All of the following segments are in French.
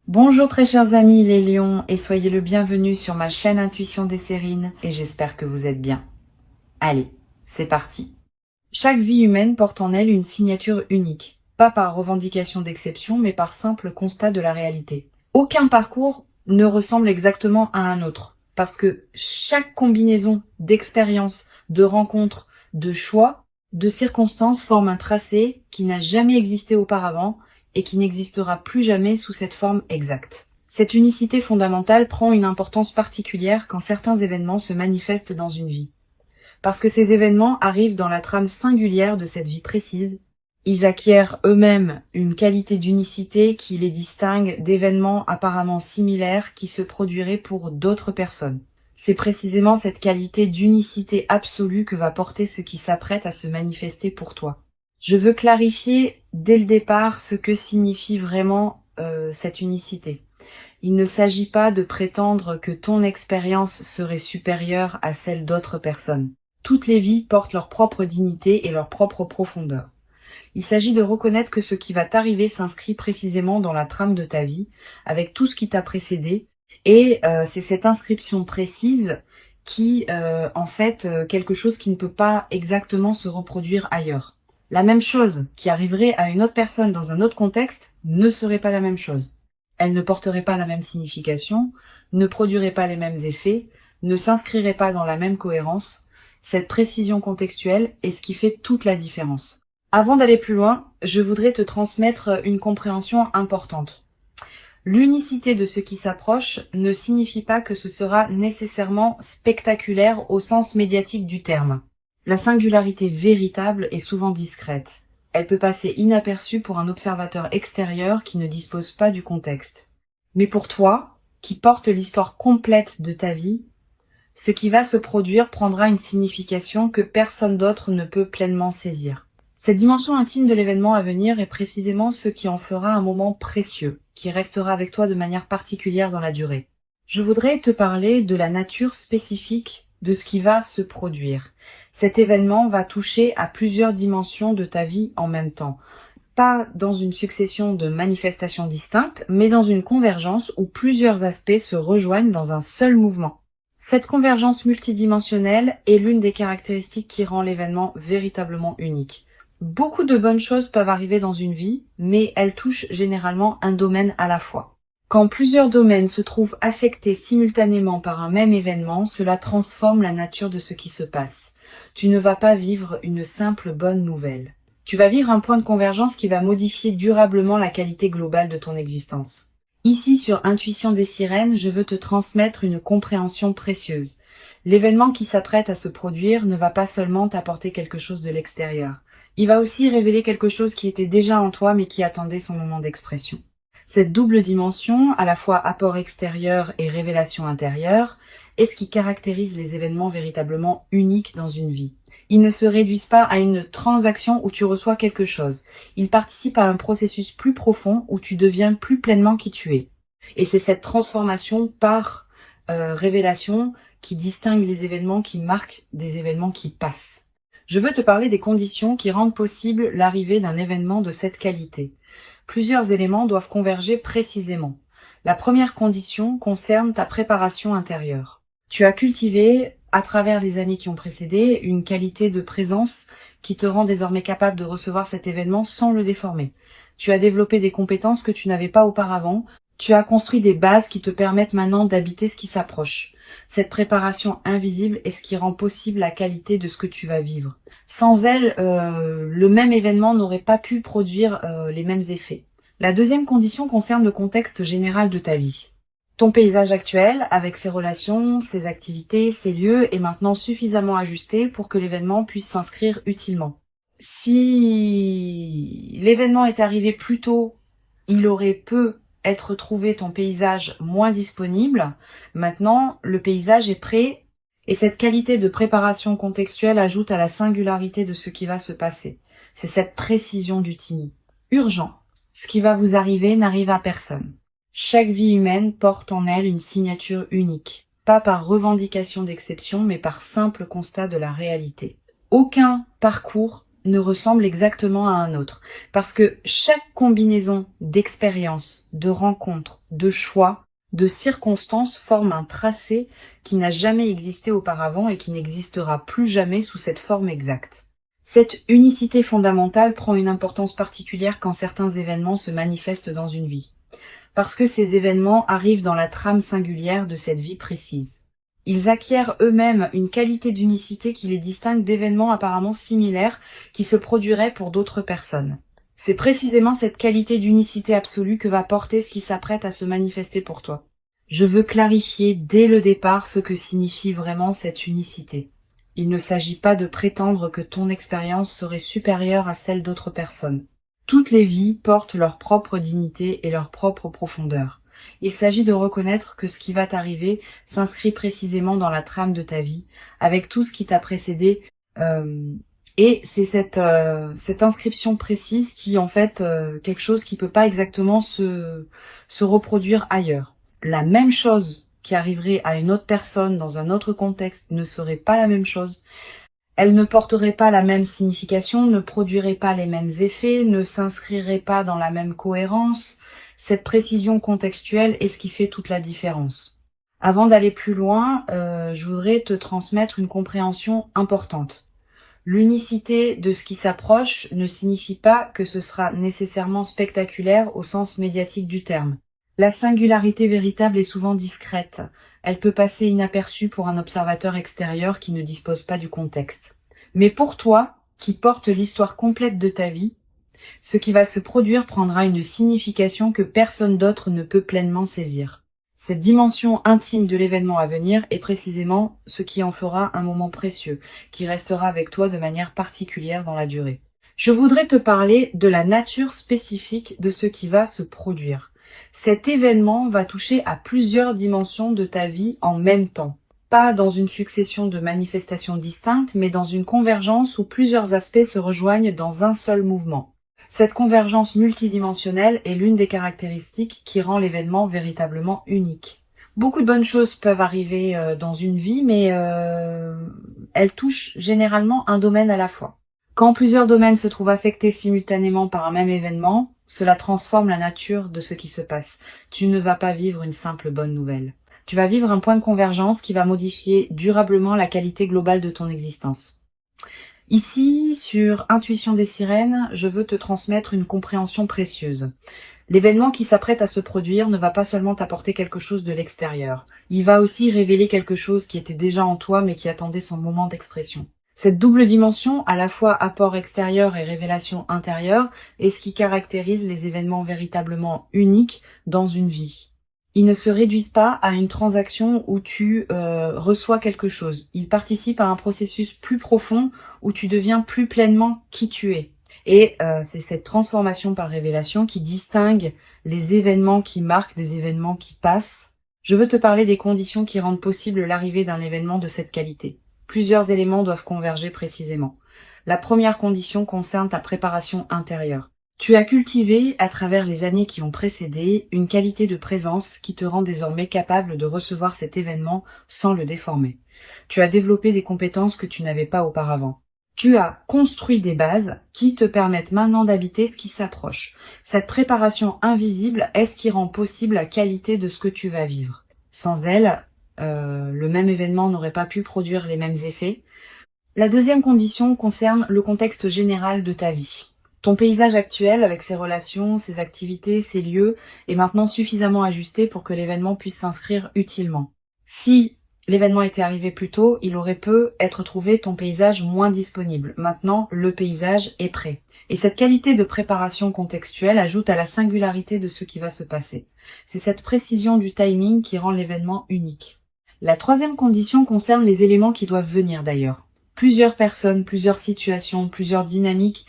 Bonjour très chers amis les lions et soyez le bienvenu sur ma chaîne Intuition des Sérines et j'espère que vous êtes bien. Allez, c'est parti. Chaque vie humaine porte en elle une signature unique, pas par revendication d'exception mais par simple constat de la réalité. Aucun parcours ne ressemble exactement à un autre parce que chaque combinaison d'expériences, de rencontres, de choix, de circonstances forme un tracé qui n'a jamais existé auparavant et qui n'existera plus jamais sous cette forme exacte. Cette unicité fondamentale prend une importance particulière quand certains événements se manifestent dans une vie. Parce que ces événements arrivent dans la trame singulière de cette vie précise, ils acquièrent eux-mêmes une qualité d'unicité qui les distingue d'événements apparemment similaires qui se produiraient pour d'autres personnes. C'est précisément cette qualité d'unicité absolue que va porter ce qui s'apprête à se manifester pour toi. Je veux clarifier dès le départ ce que signifie vraiment cette unicité. Il ne s'agit pas de prétendre que ton expérience serait supérieure à celle d'autres personnes. Toutes les vies portent leur propre dignité et leur propre profondeur. Il s'agit de reconnaître que ce qui va t'arriver s'inscrit précisément dans la trame de ta vie, avec tout ce qui t'a précédé, et c'est cette inscription précise qui, quelque chose qui ne peut pas exactement se reproduire ailleurs. La même chose qui arriverait à une autre personne dans un autre contexte ne serait pas la même chose. Elle ne porterait pas la même signification, ne produirait pas les mêmes effets, ne s'inscrirait pas dans la même cohérence. Cette précision contextuelle est ce qui fait toute la différence. Avant d'aller plus loin, je voudrais te transmettre une compréhension importante. L'unicité de ce qui s'approche ne signifie pas que ce sera nécessairement spectaculaire au sens médiatique du terme. La singularité véritable est souvent discrète. Elle peut passer inaperçue pour un observateur extérieur qui ne dispose pas du contexte. Mais pour toi, qui porte l'histoire complète de ta vie, ce qui va se produire prendra une signification que personne d'autre ne peut pleinement saisir. Cette dimension intime de l'événement à venir est précisément ce qui en fera un moment précieux, qui restera avec toi de manière particulière dans la durée. Je voudrais te parler de la nature spécifique de ce qui va se produire. Cet événement va toucher à plusieurs dimensions de ta vie en même temps. Pas dans une succession de manifestations distinctes, mais dans une convergence où plusieurs aspects se rejoignent dans un seul mouvement. Cette convergence multidimensionnelle est l'une des caractéristiques qui rend l'événement véritablement unique. Beaucoup de bonnes choses peuvent arriver dans une vie, mais elles touchent généralement un domaine à la fois. Quand plusieurs domaines se trouvent affectés simultanément par un même événement, cela transforme la nature de ce qui se passe. Tu ne vas pas vivre une simple bonne nouvelle. Tu vas vivre un point de convergence qui va modifier durablement la qualité globale de ton existence. Ici, sur Intuition des Sirènes, je veux te transmettre une compréhension précieuse. L'événement qui s'apprête à se produire ne va pas seulement t'apporter quelque chose de l'extérieur. Il va aussi révéler quelque chose qui était déjà en toi mais qui attendait son moment d'expression. Cette double dimension, à la fois apport extérieur et révélation intérieure, est ce qui caractérise les événements véritablement uniques dans une vie. Ils ne se réduisent pas à une transaction où tu reçois quelque chose. Ils participent à un processus plus profond où tu deviens plus pleinement qui tu es. Et c'est cette transformation par révélation qui distingue les événements qui marquent des événements qui passent. Je veux te parler des conditions qui rendent possible l'arrivée d'un événement de cette qualité. Plusieurs éléments doivent converger précisément. La première condition concerne ta préparation intérieure. Tu as cultivé, à travers les années qui ont précédé, une qualité de présence qui te rend désormais capable de recevoir cet événement sans le déformer. Tu as développé des compétences que tu n'avais pas auparavant. Tu as construit des bases qui te permettent maintenant d'habiter ce qui s'approche. Cette préparation invisible est ce qui rend possible la qualité de ce que tu vas vivre. Sans elle, le même événement n'aurait pas pu produire les mêmes effets. La deuxième condition concerne le contexte général de ta vie. Ton paysage actuel, avec ses relations, ses activités, ses lieux, est maintenant suffisamment ajusté pour que l'événement puisse s'inscrire utilement. Si l'événement est arrivé plus tôt, il aurait peu être trouvé ton paysage moins disponible. Maintenant, le paysage est prêt et cette qualité de préparation contextuelle ajoute à la singularité de ce qui va se passer. C'est cette précision du tini. Urgent. Ce qui va vous arriver n'arrive à personne. Chaque vie humaine porte en elle une signature unique, pas par revendication d'exception, mais par simple constat de la réalité. Aucun parcours ne ressemble exactement à un autre. Parce que chaque combinaison d'expériences, de rencontres, de choix, de circonstances forme un tracé qui n'a jamais existé auparavant et qui n'existera plus jamais sous cette forme exacte. Cette unicité fondamentale prend une importance particulière quand certains événements se manifestent dans une vie. Parce que ces événements arrivent dans la trame singulière de cette vie précise. Ils acquièrent eux-mêmes une qualité d'unicité qui les distingue d'événements apparemment similaires qui se produiraient pour d'autres personnes. C'est précisément cette qualité d'unicité absolue que va porter ce qui s'apprête à se manifester pour toi. Je veux clarifier dès le départ ce que signifie vraiment cette unicité. Il ne s'agit pas de prétendre que ton expérience serait supérieure à celle d'autres personnes. Toutes les vies portent leur propre dignité et leur propre profondeur. Il s'agit de reconnaître que ce qui va t'arriver s'inscrit précisément dans la trame de ta vie, avec tout ce qui t'a précédé, et c'est cette inscription précise qui en fait quelque chose qui peut pas exactement se reproduire ailleurs. La même chose qui arriverait à une autre personne dans un autre contexte ne serait pas la même chose. Elle ne porterait pas la même signification, ne produirait pas les mêmes effets, ne s'inscrirait pas dans la même cohérence. Cette précision contextuelle est ce qui fait toute la différence. Avant d'aller plus loin, je voudrais te transmettre une compréhension importante. L'unicité de ce qui s'approche ne signifie pas que ce sera nécessairement spectaculaire au sens médiatique du terme. La singularité véritable est souvent discrète. Elle peut passer inaperçue pour un observateur extérieur qui ne dispose pas du contexte. Mais pour toi, qui porte l'histoire complète de ta vie, ce qui va se produire prendra une signification que personne d'autre ne peut pleinement saisir. Cette dimension intime de l'événement à venir est précisément ce qui en fera un moment précieux, qui restera avec toi de manière particulière dans la durée. Je voudrais te parler de la nature spécifique de ce qui va se produire. Cet événement va toucher à plusieurs dimensions de ta vie en même temps. Pas dans une succession de manifestations distinctes, mais dans une convergence où plusieurs aspects se rejoignent dans un seul mouvement. Cette convergence multidimensionnelle est l'une des caractéristiques qui rend l'événement véritablement unique. Beaucoup de bonnes choses peuvent arriver dans une vie, mais elles touchent généralement un domaine à la fois. Quand plusieurs domaines se trouvent affectés simultanément par un même événement, cela transforme la nature de ce qui se passe. Tu ne vas pas vivre une simple bonne nouvelle. Tu vas vivre un point de convergence qui va modifier durablement la qualité globale de ton existence. Ici, sur Intuition des sirènes, je veux te transmettre une compréhension précieuse. L'événement qui s'apprête à se produire ne va pas seulement t'apporter quelque chose de l'extérieur. Il va aussi révéler quelque chose qui était déjà en toi mais qui attendait son moment d'expression. Cette double dimension, à la fois apport extérieur et révélation intérieure, est ce qui caractérise les événements véritablement uniques dans une vie. Ils ne se réduisent pas à une transaction où tu reçois quelque chose. Ils participent à un processus plus profond où tu deviens plus pleinement qui tu es. Et c'est cette transformation par révélation qui distingue les événements qui marquent des événements qui passent. Je veux te parler des conditions qui rendent possible l'arrivée d'un événement de cette qualité. Plusieurs éléments doivent converger précisément. La première condition concerne ta préparation intérieure. Tu as cultivé, à travers les années qui ont précédé, une qualité de présence qui te rend désormais capable de recevoir cet événement sans le déformer. Tu as développé des compétences que tu n'avais pas auparavant. Tu as construit des bases qui te permettent maintenant d'habiter ce qui s'approche. Cette préparation invisible est ce qui rend possible la qualité de ce que tu vas vivre. Sans elle, le même événement n'aurait pas pu produire les mêmes effets. La deuxième condition concerne le contexte général de ta vie. Ton paysage actuel, avec ses relations, ses activités, ses lieux, est maintenant suffisamment ajusté pour que l'événement puisse s'inscrire utilement. Si l'événement était arrivé plus tôt, il aurait pu être trouvé ton paysage moins disponible. Maintenant, le paysage est prêt. Et cette qualité de préparation contextuelle ajoute à la singularité de ce qui va se passer. C'est cette précision du timing qui rend l'événement unique. La troisième condition concerne les éléments qui doivent venir d'ailleurs. Plusieurs personnes, plusieurs situations, plusieurs dynamiques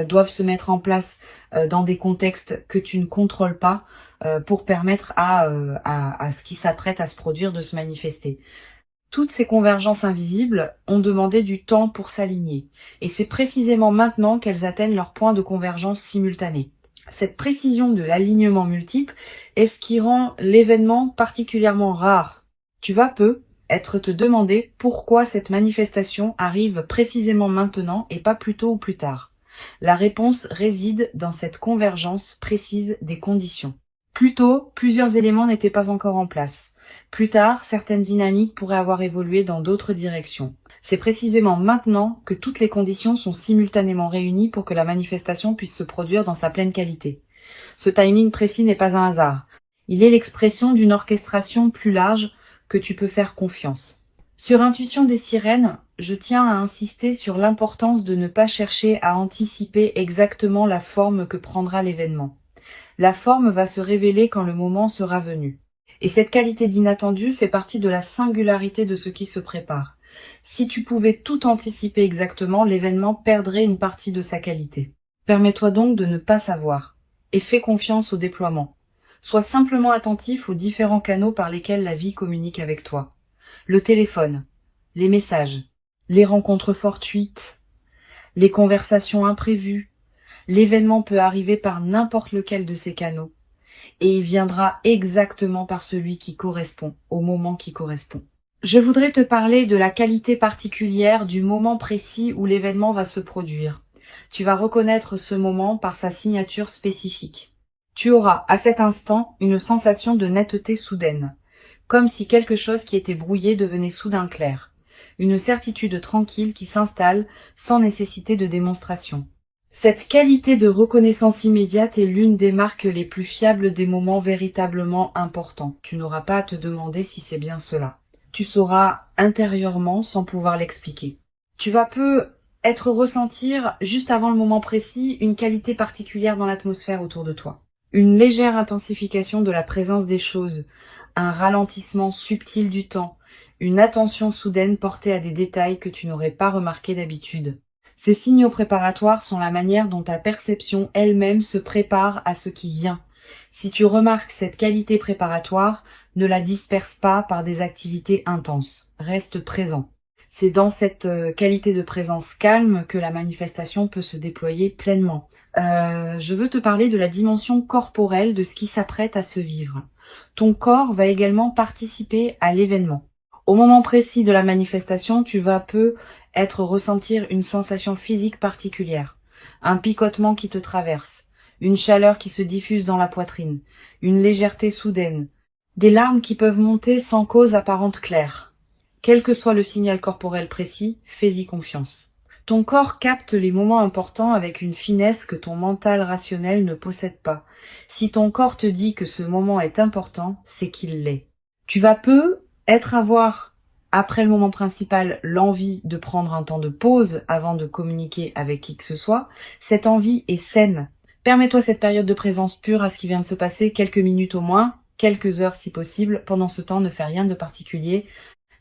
doivent se mettre en place dans des contextes que tu ne contrôles pas pour permettre à ce qui s'apprête à se produire de se manifester. Toutes ces convergences invisibles ont demandé du temps pour s'aligner. Et c'est précisément maintenant qu'elles atteignent leur point de convergence simultanée. Cette précision de l'alignement multiple est ce qui rend l'événement particulièrement rare. Tu vas peu être te demander pourquoi cette manifestation arrive précisément maintenant et pas plus tôt ou plus tard. La réponse réside dans cette convergence précise des conditions. Plus tôt, plusieurs éléments n'étaient pas encore en place. Plus tard, certaines dynamiques pourraient avoir évolué dans d'autres directions. C'est précisément maintenant que toutes les conditions sont simultanément réunies pour que la manifestation puisse se produire dans sa pleine qualité. Ce timing précis n'est pas un hasard. Il est l'expression d'une orchestration plus large que tu peux faire confiance. Sur Intuition des sirènes, je tiens à insister sur l'importance de ne pas chercher à anticiper exactement la forme que prendra l'événement. La forme va se révéler quand le moment sera venu. Et cette qualité d'inattendu fait partie de la singularité de ce qui se prépare. Si tu pouvais tout anticiper exactement, l'événement perdrait une partie de sa qualité. Permets-toi donc de ne pas savoir, et fais confiance au déploiement. Sois simplement attentif aux différents canaux par lesquels la vie communique avec toi. Le téléphone, les messages, les rencontres fortuites, les conversations imprévues. L'événement peut arriver par n'importe lequel de ces canaux, et il viendra exactement par celui qui correspond, au moment qui correspond. Je voudrais te parler de la qualité particulière du moment précis où l'événement va se produire. Tu vas reconnaître ce moment par sa signature spécifique. Tu auras, à cet instant, une sensation de netteté soudaine, comme si quelque chose qui était brouillé devenait soudain clair. Une certitude tranquille qui s'installe sans nécessité de démonstration. Cette qualité de reconnaissance immédiate est l'une des marques les plus fiables des moments véritablement importants. Tu n'auras pas à te demander si c'est bien cela. Tu sauras intérieurement sans pouvoir l'expliquer. Tu vas ressentir, juste avant le moment précis, une qualité particulière dans l'atmosphère autour de toi. Une légère intensification de la présence des choses, un ralentissement subtil du temps, une attention soudaine portée à des détails que tu n'aurais pas remarqués d'habitude. Ces signaux préparatoires sont la manière dont ta perception elle-même se prépare à ce qui vient. Si tu remarques cette qualité préparatoire, ne la disperse pas par des activités intenses. Reste présent. C'est dans cette qualité de présence calme que la manifestation peut se déployer pleinement. Je veux te parler de la dimension corporelle de ce qui s'apprête à se vivre. Ton corps va également participer à l'événement. Au moment précis de la manifestation, tu vas ressentir une sensation physique particulière, un picotement qui te traverse, une chaleur qui se diffuse dans la poitrine, une légèreté soudaine, des larmes qui peuvent monter sans cause apparente claire. Quel que soit le signal corporel précis, fais-y confiance. Ton corps capte les moments importants avec une finesse que ton mental rationnel ne possède pas. Si ton corps te dit que ce moment est important, c'est qu'il l'est. Tu vas avoir, après le moment principal, l'envie de prendre un temps de pause avant de communiquer avec qui que ce soit. Cette envie est saine. Permets-toi cette période de présence pure à ce qui vient de se passer, quelques minutes au moins, quelques heures si possible. Pendant ce temps, ne fais rien de particulier.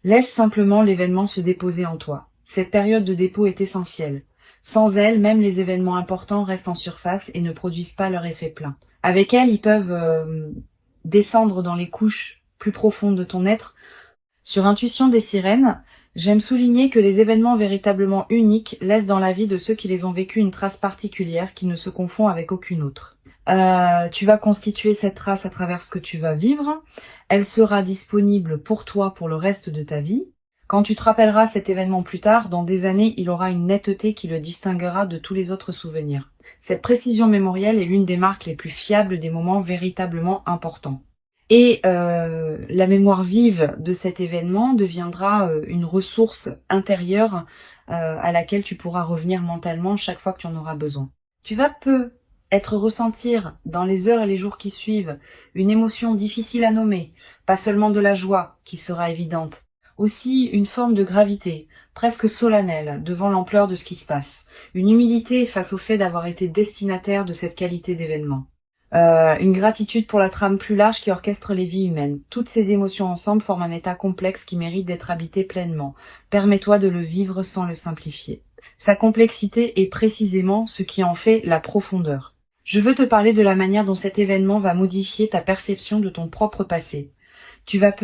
Laisse simplement l'événement se déposer en toi. Cette période de dépôt est essentielle. Sans elle, même les événements importants restent en surface et ne produisent pas leur effet plein. Avec elle, ils peuvent descendre dans les couches plus profondes de ton être. Sur Intuition des sirènes, j'aime souligner que les événements véritablement uniques laissent dans la vie de ceux qui les ont vécus une trace particulière qui ne se confond avec aucune autre. Tu vas constituer cette trace à travers ce que tu vas vivre. Elle sera disponible pour toi pour le reste de ta vie. Quand tu te rappelleras cet événement plus tard, dans des années, il aura une netteté qui le distinguera de tous les autres souvenirs. Cette précision mémorielle est l'une des marques les plus fiables des moments véritablement importants. Et la mémoire vive de cet événement deviendra une ressource intérieure à laquelle tu pourras revenir mentalement chaque fois que tu en auras besoin. Tu vas ressentir dans les heures et les jours qui suivent une émotion difficile à nommer, pas seulement de la joie qui sera évidente, aussi une forme de gravité, presque solennelle, devant l'ampleur de ce qui se passe, une humilité face au fait d'avoir été destinataire de cette qualité d'événement. Une gratitude pour la trame plus large qui orchestre les vies humaines. Toutes ces émotions ensemble forment un état complexe qui mérite d'être habité pleinement. Permets-toi de le vivre sans le simplifier. Sa complexité est précisément ce qui en fait la profondeur. Je veux te parler de la manière dont cet événement va modifier ta perception de ton propre passé. Tu vas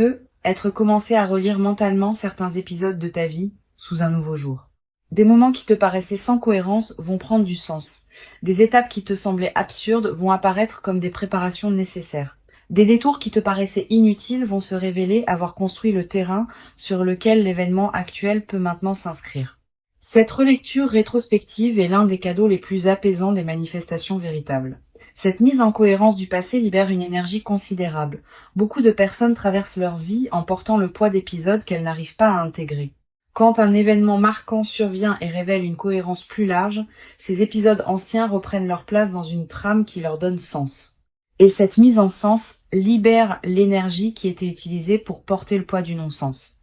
commencer à relire mentalement certains épisodes de ta vie sous un nouveau jour. Des moments qui te paraissaient sans cohérence vont prendre du sens. Des étapes qui te semblaient absurdes vont apparaître comme des préparations nécessaires. Des détours qui te paraissaient inutiles vont se révéler avoir construit le terrain sur lequel l'événement actuel peut maintenant s'inscrire. Cette relecture rétrospective est l'un des cadeaux les plus apaisants des manifestations véritables. Cette mise en cohérence du passé libère une énergie considérable. Beaucoup de personnes traversent leur vie en portant le poids d'épisodes qu'elles n'arrivent pas à intégrer. Quand un événement marquant survient et révèle une cohérence plus large, ces épisodes anciens reprennent leur place dans une trame qui leur donne sens. Et cette mise en sens libère l'énergie qui était utilisée pour porter le poids du non-sens.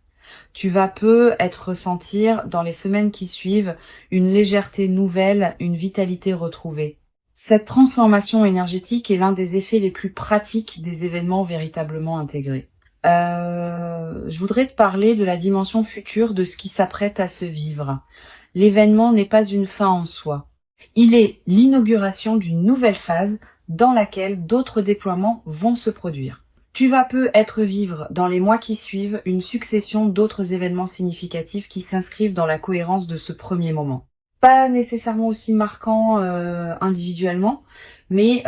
Tu vas peu être ressentir, dans les semaines qui suivent, une légèreté nouvelle, une vitalité retrouvée. Cette transformation énergétique est l'un des effets les plus pratiques des événements véritablement intégrés. Je voudrais te parler de la dimension future de ce qui s'apprête à se vivre. L'événement n'est pas une fin en soi. Il est l'inauguration d'une nouvelle phase dans laquelle d'autres déploiements vont se produire. Tu vas peu être vivre dans les mois qui suivent une succession d'autres événements significatifs qui s'inscrivent dans la cohérence de ce premier moment. Pas nécessairement aussi marquants individuellement, mais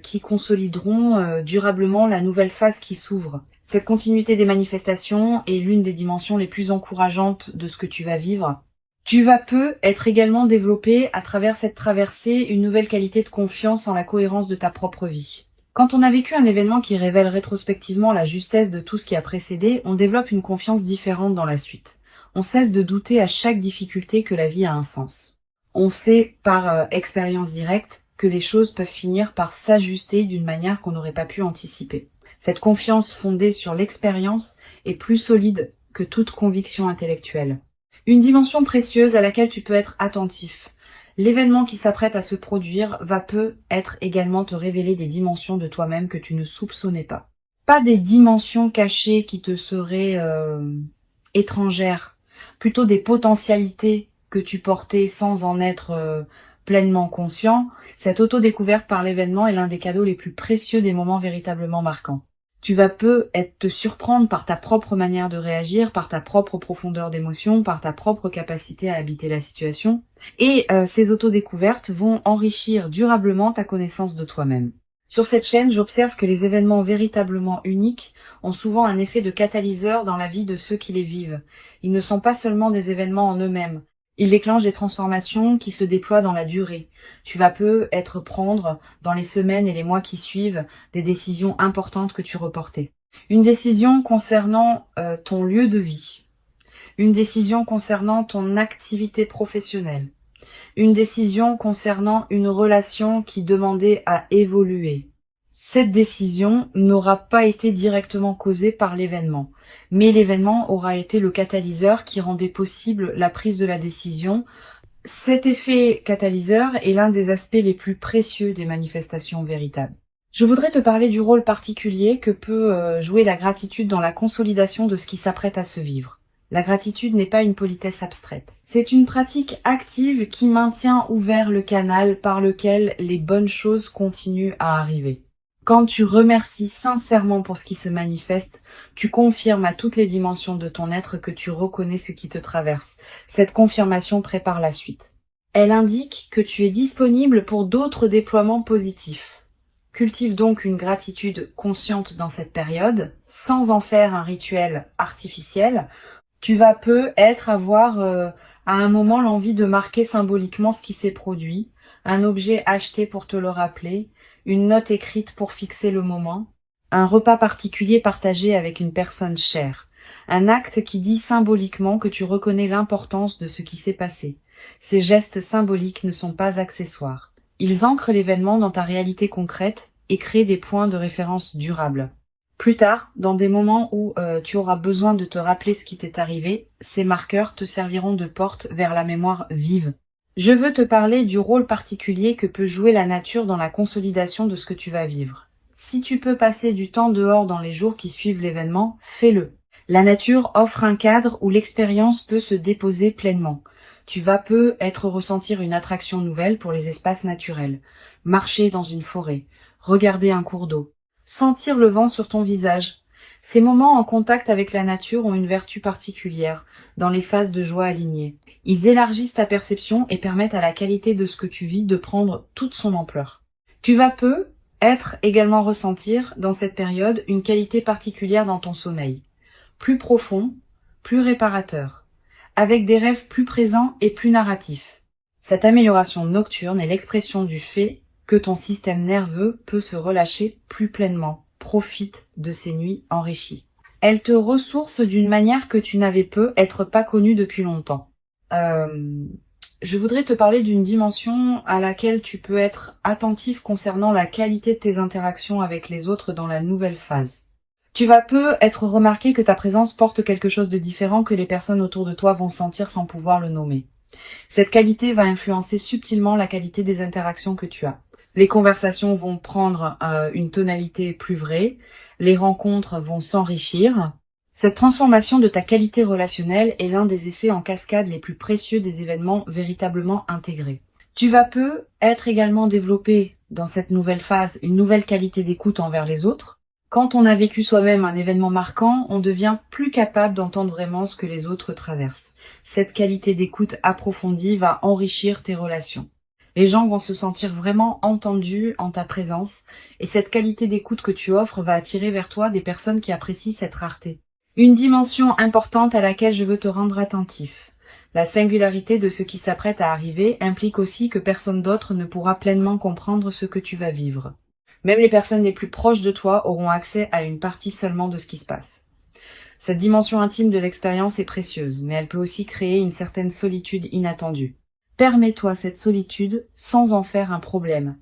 qui consolideront durablement la nouvelle phase qui s'ouvre. Cette continuité des manifestations est l'une des dimensions les plus encourageantes de ce que tu vas vivre. Tu vas peu être également développé à travers cette traversée une nouvelle qualité de confiance en la cohérence de ta propre vie. Quand on a vécu un événement qui révèle rétrospectivement la justesse de tout ce qui a précédé, on développe une confiance différente dans la suite. On cesse de douter à chaque difficulté que la vie a un sens. On sait par expérience directe que les choses peuvent finir par s'ajuster d'une manière qu'on n'aurait pas pu anticiper. Cette confiance fondée sur l'expérience est plus solide que toute conviction intellectuelle. Une dimension précieuse à laquelle tu peux être attentif. L'événement qui s'apprête à se produire va peut-être également te révéler des dimensions de toi-même que tu ne soupçonnais pas. Pas des dimensions cachées qui te seraient étrangères, plutôt des potentialités que tu portais sans en être pleinement conscient. Cette auto-découverte par l'événement est l'un des cadeaux les plus précieux des moments véritablement marquants. Tu vas te surprendre par ta propre manière de réagir, par ta propre profondeur d'émotion, par ta propre capacité à habiter la situation. Et ces autodécouvertes vont enrichir durablement ta connaissance de toi-même. Sur cette chaîne, j'observe que les événements véritablement uniques ont souvent un effet de catalyseur dans la vie de ceux qui les vivent. Ils ne sont pas seulement des événements en eux-mêmes. Ils déclenchent des transformations qui se déploient dans la durée. Tu vas peut-être prendre, dans les semaines et les mois qui suivent, des décisions importantes que tu reportais. Une décision concernant ton lieu de vie. Une décision concernant ton activité professionnelle. Une décision concernant une relation qui demandait à évoluer. Cette décision n'aura pas été directement causée par l'événement, mais l'événement aura été le catalyseur qui rendait possible la prise de la décision. Cet effet catalyseur est l'un des aspects les plus précieux des manifestations véritables. Je voudrais te parler du rôle particulier que peut jouer la gratitude dans la consolidation de ce qui s'apprête à se vivre. La gratitude n'est pas une politesse abstraite. C'est une pratique active qui maintient ouvert le canal par lequel les bonnes choses continuent à arriver. Quand tu remercies sincèrement pour ce qui se manifeste, tu confirmes à toutes les dimensions de ton être que tu reconnais ce qui te traverse. Cette confirmation prépare la suite. Elle indique que tu es disponible pour d'autres déploiements positifs. Cultive donc une gratitude consciente dans cette période, sans en faire un rituel artificiel. Tu vas peut-être avoir à un moment l'envie de marquer symboliquement ce qui s'est produit, un objet acheté pour te le rappeler, une note écrite pour fixer le moment, un repas particulier partagé avec une personne chère, un acte qui dit symboliquement que tu reconnais l'importance de ce qui s'est passé. Ces gestes symboliques ne sont pas accessoires. Ils ancrent l'événement dans ta réalité concrète et créent des points de référence durables. Plus tard, dans des moments où tu auras besoin de te rappeler ce qui t'est arrivé, ces marqueurs te serviront de porte vers la mémoire vive. Je veux te parler du rôle particulier que peut jouer la nature dans la consolidation de ce que tu vas vivre. Si tu peux passer du temps dehors dans les jours qui suivent l'événement, fais-le. La nature offre un cadre où l'expérience peut se déposer pleinement. Tu vas peut-être ressentir une attraction nouvelle pour les espaces naturels. Marcher dans une forêt, regarder un cours d'eau, sentir le vent sur ton visage. Ces moments en contact avec la nature ont une vertu particulière, dans les phases de joie alignées. Ils élargissent ta perception et permettent à la qualité de ce que tu vis de prendre toute son ampleur. Tu vas être également ressentir, dans cette période, une qualité particulière dans ton sommeil. Plus profond, plus réparateur, avec des rêves plus présents et plus narratifs. Cette amélioration nocturne est l'expression du fait que ton système nerveux peut se relâcher plus pleinement, profite de ces nuits enrichies. Elle te ressource d'une manière que tu n'avais peut-être pas connue depuis longtemps. Je voudrais te parler d'une dimension à laquelle tu peux être attentif concernant la qualité de tes interactions avec les autres dans la nouvelle phase. Tu vas être remarqué que ta présence porte quelque chose de différent que les personnes autour de toi vont sentir sans pouvoir le nommer. Cette qualité va influencer subtilement la qualité des interactions que tu as. Les conversations vont prendre une tonalité plus vraie, les rencontres vont s'enrichir. Cette transformation de ta qualité relationnelle est l'un des effets en cascade les plus précieux des événements véritablement intégrés. Tu vas être également développé dans cette nouvelle phase une nouvelle qualité d'écoute envers les autres. Quand on a vécu soi-même un événement marquant, on devient plus capable d'entendre vraiment ce que les autres traversent. Cette qualité d'écoute approfondie va enrichir tes relations. Les gens vont se sentir vraiment entendus en ta présence et cette qualité d'écoute que tu offres va attirer vers toi des personnes qui apprécient cette rareté. Une dimension importante à laquelle je veux te rendre attentif. La singularité de ce qui s'apprête à arriver implique aussi que personne d'autre ne pourra pleinement comprendre ce que tu vas vivre. Même les personnes les plus proches de toi auront accès à une partie seulement de ce qui se passe. Cette dimension intime de l'expérience est précieuse, mais elle peut aussi créer une certaine solitude inattendue. Permets-toi cette solitude sans en faire un problème.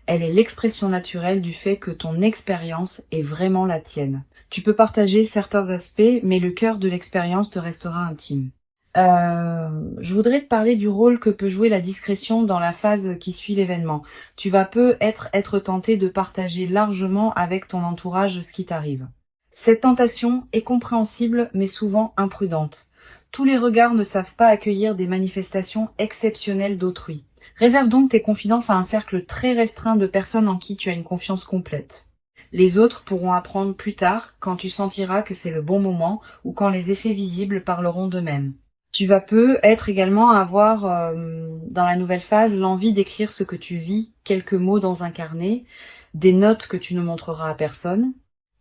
Elle est l'expression naturelle du fait que ton expérience est vraiment la tienne. Tu peux partager certains aspects, mais le cœur de l'expérience te restera intime. Je voudrais te parler du rôle que peut jouer la discrétion dans la phase qui suit l'événement. Tu vas être tenté de partager largement avec ton entourage ce qui t'arrive. Cette tentation est compréhensible, mais souvent imprudente. Tous les regards ne savent pas accueillir des manifestations exceptionnelles d'autrui. Réserve donc tes confidences à un cercle très restreint de personnes en qui tu as une confiance complète. Les autres pourront apprendre plus tard, quand tu sentiras que c'est le bon moment ou quand les effets visibles parleront d'eux-mêmes. Tu vas être également avoir, dans la nouvelle phase, l'envie d'écrire ce que tu vis, quelques mots dans un carnet, des notes que tu ne montreras à personne,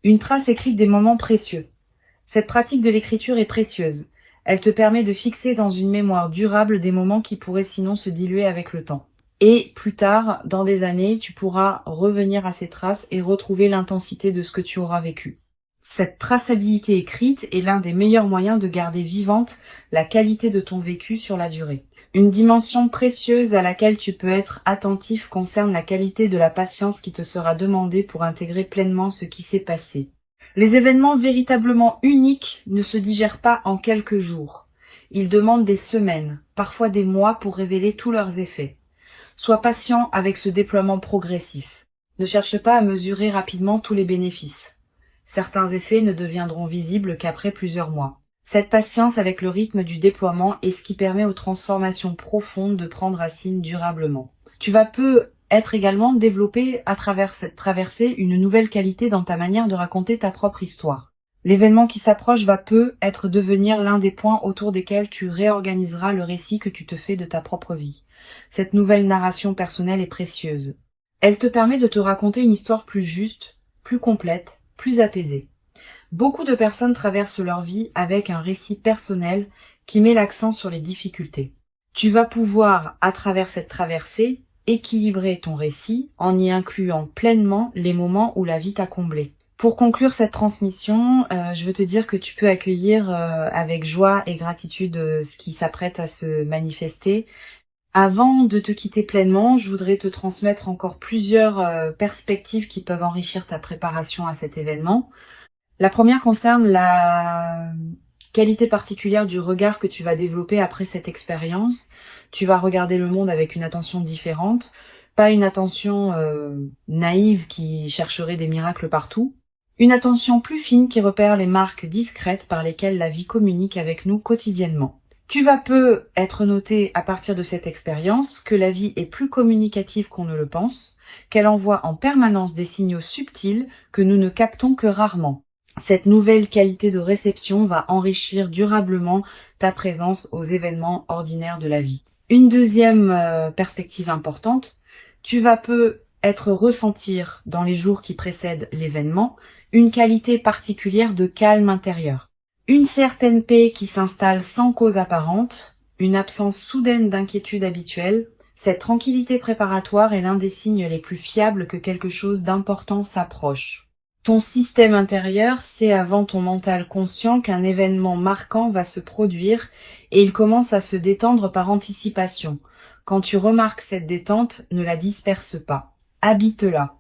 une trace écrite des moments précieux. Cette pratique de l'écriture est précieuse. Elle te permet de fixer dans une mémoire durable des moments qui pourraient sinon se diluer avec le temps. Et plus tard, dans des années, tu pourras revenir à ces traces et retrouver l'intensité de ce que tu auras vécu. Cette traçabilité écrite est l'un des meilleurs moyens de garder vivante la qualité de ton vécu sur la durée. Une dimension précieuse à laquelle tu peux être attentif concerne la qualité de la patience qui te sera demandée pour intégrer pleinement ce qui s'est passé. Les événements véritablement uniques ne se digèrent pas en quelques jours. Ils demandent des semaines, parfois des mois pour révéler tous leurs effets. Sois patient avec ce déploiement progressif. Ne cherche pas à mesurer rapidement tous les bénéfices. Certains effets ne deviendront visibles qu'après plusieurs mois. Cette patience avec le rythme du déploiement est ce qui permet aux transformations profondes de prendre racine durablement. Tu vas être également développé à travers cette traversée une nouvelle qualité dans ta manière de raconter ta propre histoire. L'événement qui s'approche va devenir l'un des points autour desquels tu réorganiseras le récit que tu te fais de ta propre vie. Cette nouvelle narration personnelle est précieuse. Elle te permet de te raconter une histoire plus juste, plus complète, plus apaisée. Beaucoup de personnes traversent leur vie avec un récit personnel qui met l'accent sur les difficultés. Tu vas pouvoir, à travers cette traversée, équilibrer ton récit en y incluant pleinement les moments où la vie t'a comblé. Pour conclure cette transmission, je veux te dire que tu peux accueillir avec joie et gratitude ce qui s'apprête à se manifester. Avant de te quitter pleinement, je voudrais te transmettre encore plusieurs perspectives qui peuvent enrichir ta préparation à cet événement. La première concerne la qualité particulière du regard que tu vas développer après cette expérience. Tu vas regarder le monde avec une attention différente, pas une attention naïve qui chercherait des miracles partout, une attention plus fine qui repère les marques discrètes par lesquelles la vie communique avec nous quotidiennement. Tu vas être noté à partir de cette expérience que la vie est plus communicative qu'on ne le pense, qu'elle envoie en permanence des signaux subtils que nous ne captons que rarement. Cette nouvelle qualité de réception va enrichir durablement ta présence aux événements ordinaires de la vie. Une deuxième perspective importante, tu vas être ressentir, dans les jours qui précèdent l'événement, une qualité particulière de calme intérieur. Une certaine paix qui s'installe sans cause apparente, une absence soudaine d'inquiétude habituelle. Cette tranquillité préparatoire est l'un des signes les plus fiables que quelque chose d'important s'approche. Ton système intérieur sait avant ton mental conscient qu'un événement marquant va se produire et il commence à se détendre par anticipation. Quand tu remarques cette détente, ne la disperse pas. Habite-la.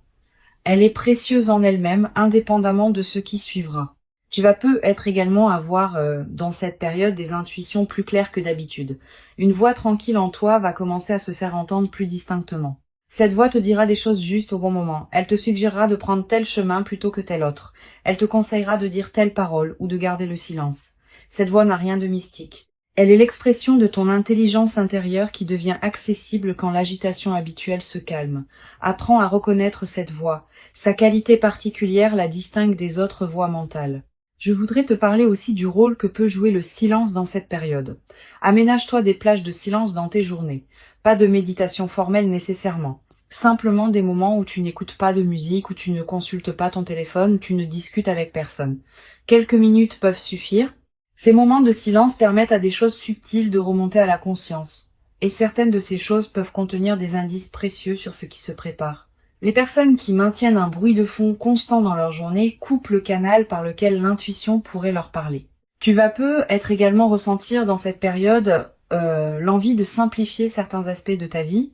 Elle est précieuse en elle-même, indépendamment de ce qui suivra. Tu vas peut-être également avoir dans cette période des intuitions plus claires que d'habitude. Une voix tranquille en toi va commencer à se faire entendre plus distinctement. Cette voix te dira des choses justes au bon moment. Elle te suggérera de prendre tel chemin plutôt que tel autre. Elle te conseillera de dire telle parole ou de garder le silence. Cette voix n'a rien de mystique. Elle est l'expression de ton intelligence intérieure qui devient accessible quand l'agitation habituelle se calme. Apprends à reconnaître cette voix. Sa qualité particulière la distingue des autres voix mentales. Je voudrais te parler aussi du rôle que peut jouer le silence dans cette période. Aménage-toi des plages de silence dans tes journées. Pas de méditation formelle nécessairement. Simplement des moments où tu n'écoutes pas de musique, où tu ne consultes pas ton téléphone, où tu ne discutes avec personne. Quelques minutes peuvent suffire. Ces moments de silence permettent à des choses subtiles de remonter à la conscience. Et certaines de ces choses peuvent contenir des indices précieux sur ce qui se prépare. Les personnes qui maintiennent un bruit de fond constant dans leur journée coupent le canal par lequel l'intuition pourrait leur parler. Tu vas peut-être également ressentir dans cette période l'envie de simplifier certains aspects de ta vie,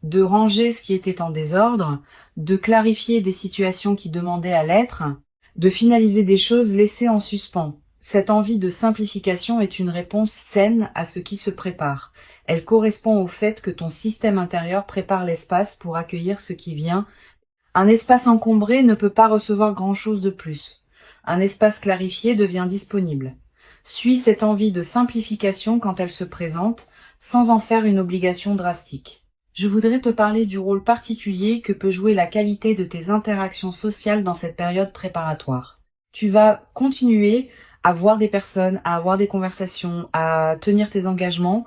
de ranger ce qui était en désordre, de clarifier des situations qui demandaient à l'être, de finaliser des choses laissées en suspens. Cette envie de simplification est une réponse saine à ce qui se prépare. Elle correspond au fait que ton système intérieur prépare l'espace pour accueillir ce qui vient. Un espace encombré ne peut pas recevoir grand-chose de plus. Un espace clarifié devient disponible. Suis cette envie de simplification quand elle se présente, sans en faire une obligation drastique. Je voudrais te parler du rôle particulier que peut jouer la qualité de tes interactions sociales dans cette période préparatoire. Tu vas continuer à voir des personnes, à avoir des conversations, à tenir tes engagements.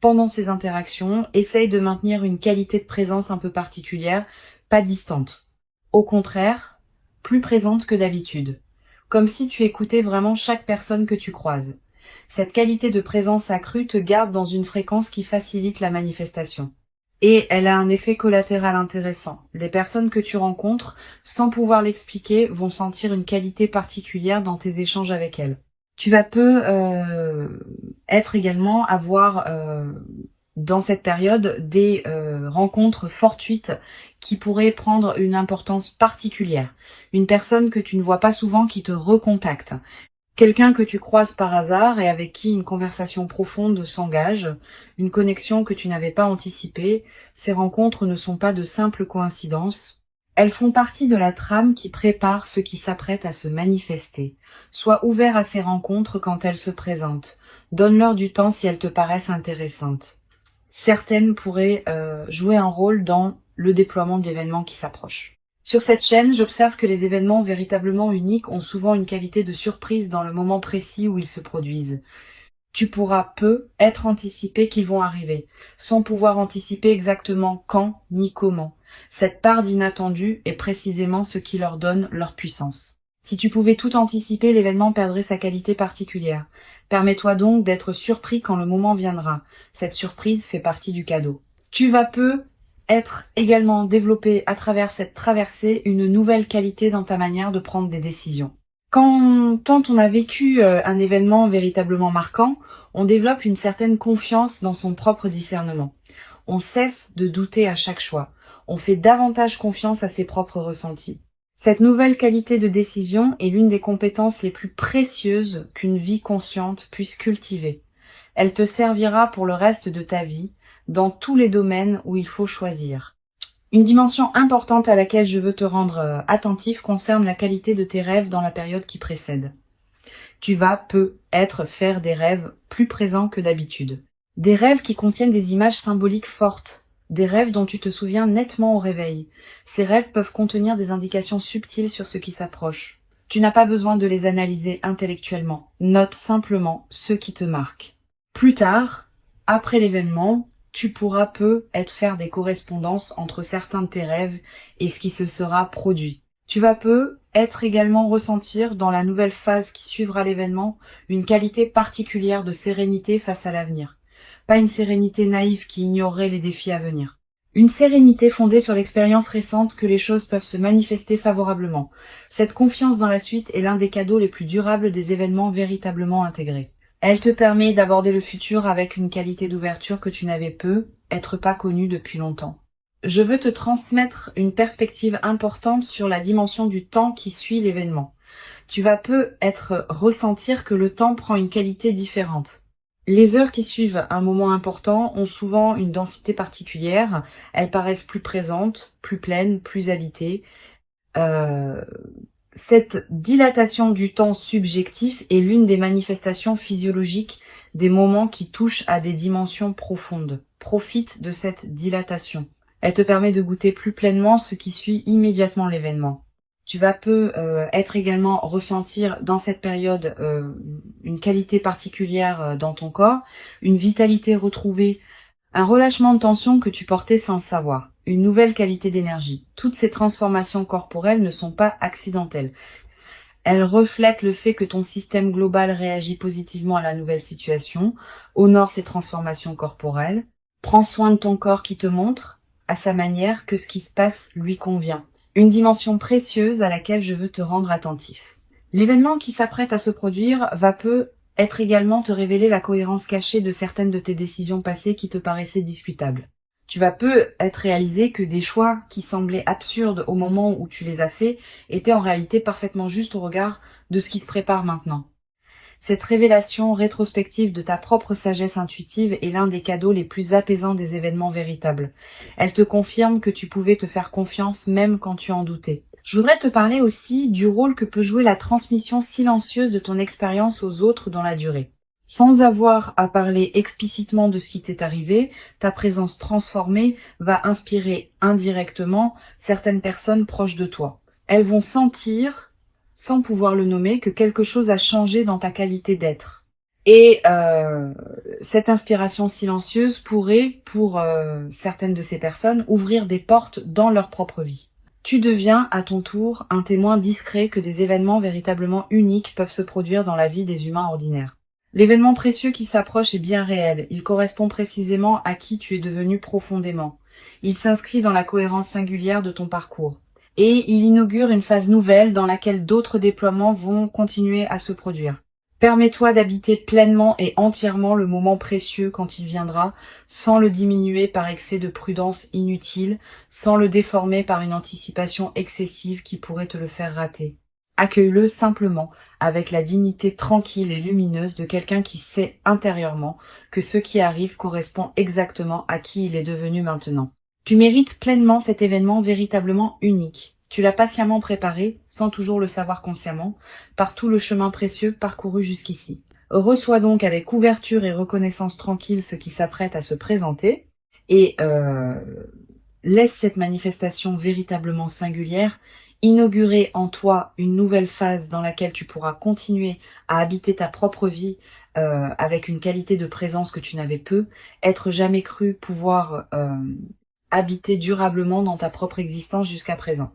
Pendant ces interactions, essaye de maintenir une qualité de présence un peu particulière, pas distante. Au contraire, plus présente que d'habitude. Comme si tu écoutais vraiment chaque personne que tu croises. Cette qualité de présence accrue te garde dans une fréquence qui facilite la manifestation. Et elle a un effet collatéral intéressant. Les personnes que tu rencontres, sans pouvoir l'expliquer, vont sentir une qualité particulière dans tes échanges avec elles. Tu vas être également avoir dans cette période des rencontres fortuites qui pourraient prendre une importance particulière. Une personne que tu ne vois pas souvent qui te recontacte. Quelqu'un que tu croises par hasard et avec qui une conversation profonde s'engage, une connexion que tu n'avais pas anticipée. Ces rencontres ne sont pas de simples coïncidences. Elles font partie de la trame qui prépare ce qui s'apprête à se manifester. Sois ouvert à ces rencontres quand elles se présentent. Donne-leur du temps si elles te paraissent intéressantes. Certaines pourraient jouer un rôle dans le déploiement de l'événement qui s'approche. Sur cette chaîne, j'observe que les événements véritablement uniques ont souvent une qualité de surprise dans le moment précis où ils se produisent. Tu pourras être anticipé qu'ils vont arriver, sans pouvoir anticiper exactement quand ni comment. Cette part d'inattendu est précisément ce qui leur donne leur puissance. Si tu pouvais tout anticiper, l'événement perdrait sa qualité particulière. Permets-toi donc d'être surpris quand le moment viendra. Cette surprise fait partie du cadeau. Tu vas être également développé à travers cette traversée une nouvelle qualité dans ta manière de prendre des décisions. Quand on a vécu un événement véritablement marquant, on développe une certaine confiance dans son propre discernement. On cesse de douter à chaque choix. On fait davantage confiance à ses propres ressentis. Cette nouvelle qualité de décision est l'une des compétences les plus précieuses qu'une vie consciente puisse cultiver. Elle te servira pour le reste de ta vie, dans tous les domaines où il faut choisir. Une dimension importante à laquelle je veux te rendre attentif concerne la qualité de tes rêves dans la période qui précède. Tu vas peut-être faire des rêves plus présents que d'habitude. Des rêves qui contiennent des images symboliques fortes. Des rêves dont tu te souviens nettement au réveil. Ces rêves peuvent contenir des indications subtiles sur ce qui s'approche. Tu n'as pas besoin de les analyser intellectuellement. Note simplement ceux qui te marquent. Plus tard, après l'événement, tu pourras peu être faire des correspondances entre certains de tes rêves et ce qui se sera produit. Tu vas peu être également ressentir dans la nouvelle phase qui suivra l'événement une qualité particulière de sérénité face à l'avenir. Pas une sérénité naïve qui ignorerait les défis à venir. Une sérénité fondée sur l'expérience récente que les choses peuvent se manifester favorablement. Cette confiance dans la suite est l'un des cadeaux les plus durables des événements véritablement intégrés. Elle te permet d'aborder le futur avec une qualité d'ouverture que tu n'avais peu, être pas connue depuis longtemps. Je veux te transmettre une perspective importante sur la dimension du temps qui suit l'événement. Tu vas peu être ressentir que le temps prend une qualité différente. Les heures qui suivent un moment important ont souvent une densité particulière, elles paraissent plus présentes, plus pleines, plus habitées. Cette dilatation du temps subjectif est l'une des manifestations physiologiques des moments qui touchent à des dimensions profondes. Profite de cette dilatation. Elle te permet de goûter plus pleinement ce qui suit immédiatement l'événement. Tu vas peu être également ressentir dans cette période une qualité particulière dans ton corps, une vitalité retrouvée, un relâchement de tension que tu portais sans le savoir, une nouvelle qualité d'énergie. Toutes ces transformations corporelles ne sont pas accidentelles. Elles reflètent le fait que ton système global réagit positivement à la nouvelle situation, honore ces transformations corporelles, prends soin de ton corps qui te montre, à sa manière, que ce qui se passe lui convient. Une dimension précieuse à laquelle je veux te rendre attentif. L'événement qui s'apprête à se produire va peu être également te révéler la cohérence cachée de certaines de tes décisions passées qui te paraissaient discutables. Tu vas peu être réalisé que des choix qui semblaient absurdes au moment où tu les as faits étaient en réalité parfaitement justes au regard de ce qui se prépare maintenant. Cette révélation rétrospective de ta propre sagesse intuitive est l'un des cadeaux les plus apaisants des événements véritables. Elle te confirme que tu pouvais te faire confiance même quand tu en doutais. Je voudrais te parler aussi du rôle que peut jouer la transmission silencieuse de ton expérience aux autres dans la durée. Sans avoir à parler explicitement de ce qui t'est arrivé, ta présence transformée va inspirer indirectement certaines personnes proches de toi. Elles vont sentir, sans pouvoir le nommer, que quelque chose a changé dans ta qualité d'être. Et cette inspiration silencieuse pourrait, pour certaines de ces personnes, ouvrir des portes dans leur propre vie. Tu deviens, à ton tour, un témoin discret que des événements véritablement uniques peuvent se produire dans la vie des humains ordinaires. L'événement précieux qui s'approche est bien réel, il correspond précisément à qui tu es devenu profondément. Il s'inscrit dans la cohérence singulière de ton parcours. Et il inaugure une phase nouvelle dans laquelle d'autres déploiements vont continuer à se produire. Permets-toi d'habiter pleinement et entièrement le moment précieux quand il viendra, sans le diminuer par excès de prudence inutile, sans le déformer par une anticipation excessive qui pourrait te le faire rater. Accueille-le simplement, avec la dignité tranquille et lumineuse de quelqu'un qui sait intérieurement que ce qui arrive correspond exactement à qui il est devenu maintenant. Tu mérites pleinement cet événement véritablement unique. Tu l'as patiemment préparé, sans toujours le savoir consciemment, par tout le chemin précieux parcouru jusqu'ici. Reçois donc avec ouverture et reconnaissance tranquille ce qui s'apprête à se présenter, et laisse cette manifestation véritablement singulière inaugurer en toi une nouvelle phase dans laquelle tu pourras continuer à habiter ta propre vie avec une qualité de présence que tu n'avais peu, être jamais cru pouvoir habiter durablement dans ta propre existence jusqu'à présent.